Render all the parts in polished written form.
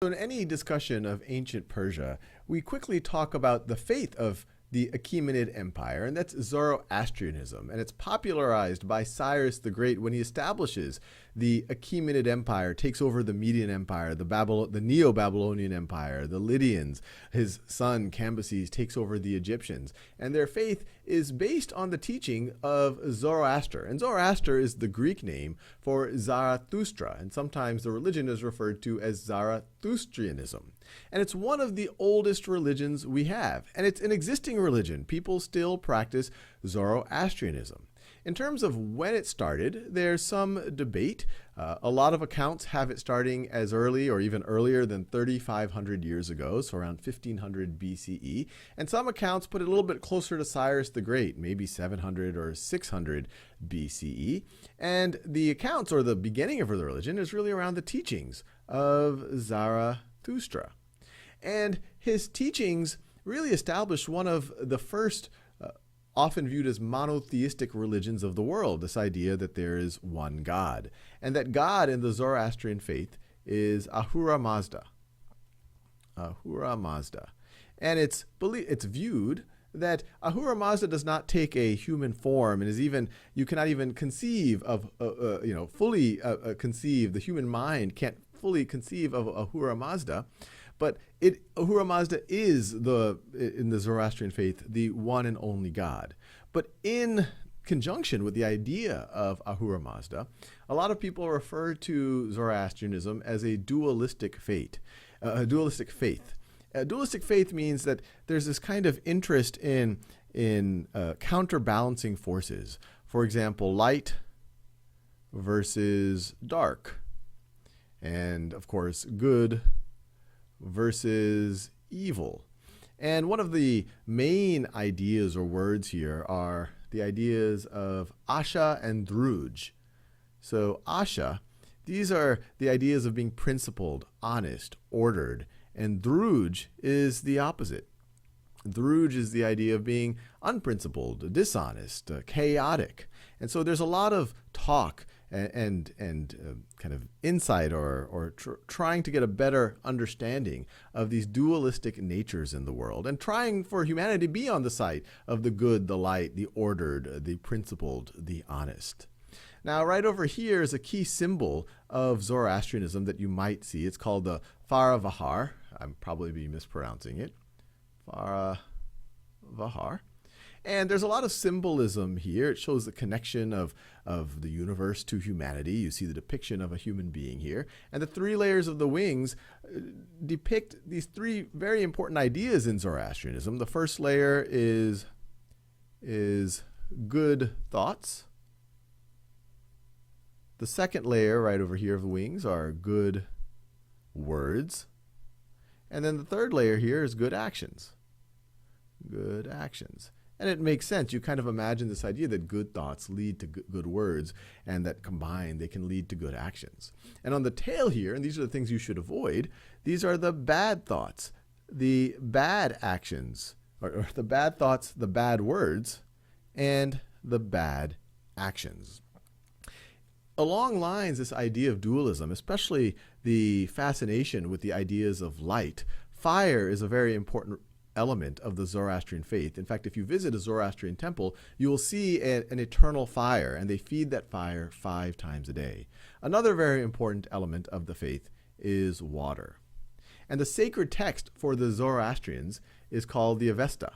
So in any discussion of ancient Persia, we quickly talk about the faith of the Achaemenid Empire, and that's Zoroastrianism. And it's popularized by Cyrus the Great when he establishes the Achaemenid Empire, takes over the Median Empire, the Neo-Babylonian Empire, the Lydians. His son Cambyses takes over the Egyptians. And their faith is based on the teaching of Zoroaster. And Zoroaster is the Greek name for Zarathustra, and sometimes the religion is referred to as Zarathustrianism. And it's one of the oldest religions we have, and it's an existing religion. People still practice Zoroastrianism. In terms of when it started, there's some debate. A lot of accounts have it starting as early or even earlier than 3,500 years ago, so around 1500 BCE. And some accounts put it a little bit closer to Cyrus the Great, maybe 700 or 600 BCE. And the accounts, or the beginning of the religion, is really around the teachings of Zarathustra. And his teachings really established one of the first often viewed as monotheistic religions of the world, this idea that there is one God, and that God in the Zoroastrian faith is Ahura Mazda. Ahura Mazda. And it's viewed that Ahura Mazda does not take a human form and is even, you cannot even conceive of, fully conceive, the human mind can't fully conceive of Ahura Mazda. But Ahura Mazda is, in the Zoroastrian faith, the one and only God. But in conjunction with the idea of Ahura Mazda, a lot of people refer to Zoroastrianism as a dualistic faith. A dualistic faith means that there's this kind of interest in counterbalancing forces. For example, light versus dark. And, of course, good versus evil. And one of the main ideas or words here are the ideas of Asha and Druj. So Asha, these are the ideas of being principled, honest, ordered, and Druj is the opposite. Druj is the idea of being unprincipled, dishonest, chaotic. And so there's a lot of talk and kind of insight or trying to get a better understanding of these dualistic natures in the world, and trying for humanity to be on the side of the good, the light, the ordered, the principled, the honest. Now, right over here is a key symbol of Zoroastrianism that you might see. It's called the Vahar. I'm probably be mispronouncing it. Vahar. And there's a lot of symbolism here. It shows the connection of the universe to humanity. You see the depiction of a human being here. And the three layers of the wings depict these three very important ideas in Zoroastrianism. The first layer is good thoughts. The second layer right over here of the wings are good words. And then the third layer here is good actions. Good actions. And it makes sense. You kind of imagine this idea that good thoughts lead to good words, and that combined they can lead to good actions. And on the tail here, and these are the things you should avoid, these are the bad thoughts, the bad actions, or the bad thoughts, the bad words, and the bad actions. Along lines, this idea of dualism, especially the fascination with the ideas of light, fire is a very important element of the Zoroastrian faith. In fact, if you visit a Zoroastrian temple, you will see an eternal fire, and they feed that fire 5 times a day. Another very important element of the faith is water. And the sacred text for the Zoroastrians is called the Avesta.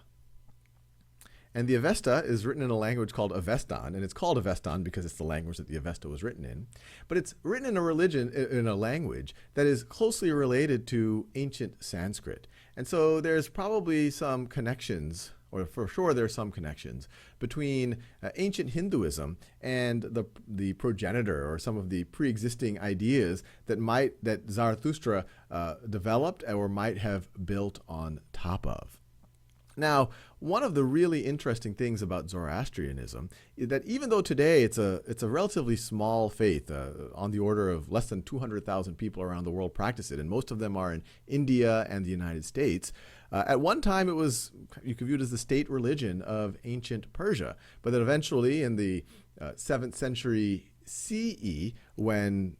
And the Avesta is written in a language called Avestan, and it's called Avestan because it's the language that the Avesta was written in. But it's written in a language that is closely related to ancient Sanskrit. And so there's probably some connections, or for sure there's some connections, between ancient Hinduism and the progenitor, or some of the pre-existing ideas that Zarathustra developed or might have built on top of. Now, one of the really interesting things about Zoroastrianism is that even though today it's a relatively small faith, on the order of less than 200,000 people around the world practice it, and most of them are in India and the United States, at one time you could view it as the state religion of ancient Persia, but then eventually in the 7th century CE, when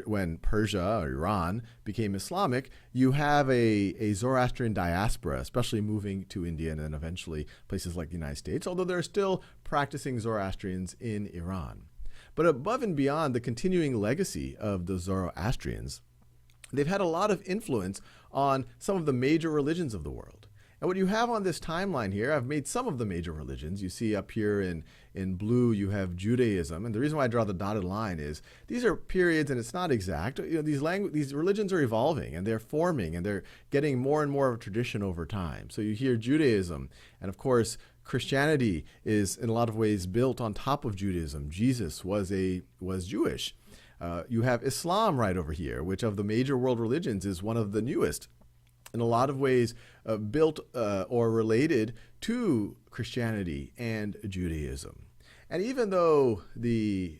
when Persia or Iran became Islamic, you have a Zoroastrian diaspora, especially moving to India and then eventually places like the United States, although there are still practicing Zoroastrians in Iran. But above and beyond the continuing legacy of the Zoroastrians, they've had a lot of influence on some of the major religions of the world. And what you have on this timeline here, I've made some of the major religions. You see up here in blue, you have Judaism. And the reason why I draw the dotted line is these are periods, and it's not exact. These religions are evolving, and they're forming, and they're getting more and more of a tradition over time. So you hear Judaism, and of course, Christianity is in a lot of ways built on top of Judaism. Jesus was Jewish. You have Islam right over here, which of the major world religions is one of the newest. In a lot of ways built or related to Christianity and Judaism. And even though the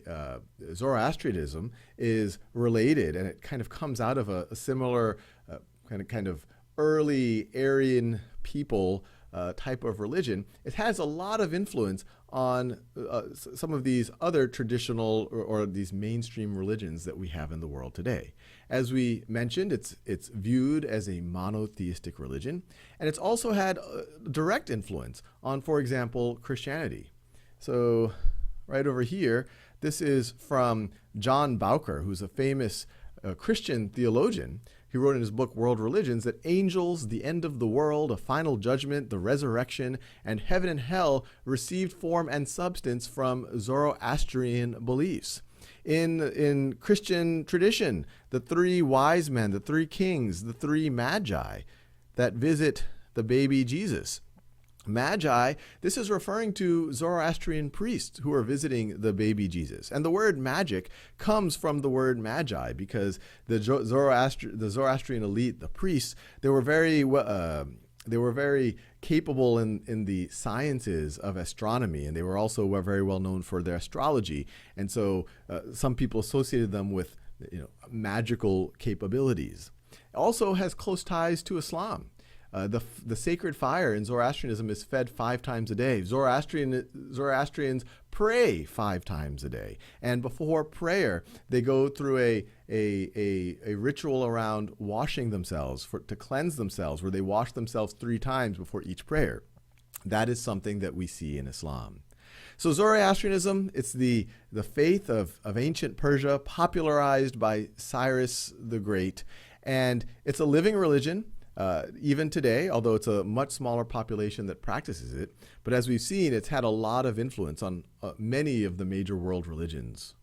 Zoroastrianism is related and it kind of comes out of a similar kind of early Aryan people type of religion, it has a lot of influence on some of these other traditional or these mainstream religions that we have in the world today. As we mentioned, it's viewed as a monotheistic religion, and it's also had direct influence on, for example, Christianity. So right over here, this is from John Bowker, who's a famous Christian theologian. He wrote in his book, World Religions, that angels, the end of the world, a final judgment, the resurrection, and heaven and hell received form and substance from Zoroastrian beliefs. In Christian tradition, the three wise men, the three kings, the three magi that visit the baby Jesus. Magi, this is referring to Zoroastrian priests who are visiting the baby Jesus. And the word magic comes from the word magi because the Zoroastrian elite, the priests, they were very capable in the sciences of astronomy, and they were also very well known for their astrology. And so some people associated them with magical capabilities. It also has close ties to Islam. The sacred fire in Zoroastrianism is fed 5 times a day. Zoroastrians pray 5 times a day. And before prayer, they go through a ritual around washing themselves, to cleanse themselves, where they wash themselves 3 times before each prayer. That is something that we see in Islam. So Zoroastrianism, it's the faith of ancient Persia, popularized by Cyrus the Great. And it's a living religion. Even today, although it's a much smaller population that practices it. But as we've seen, it's had a lot of influence on many of the major world religions.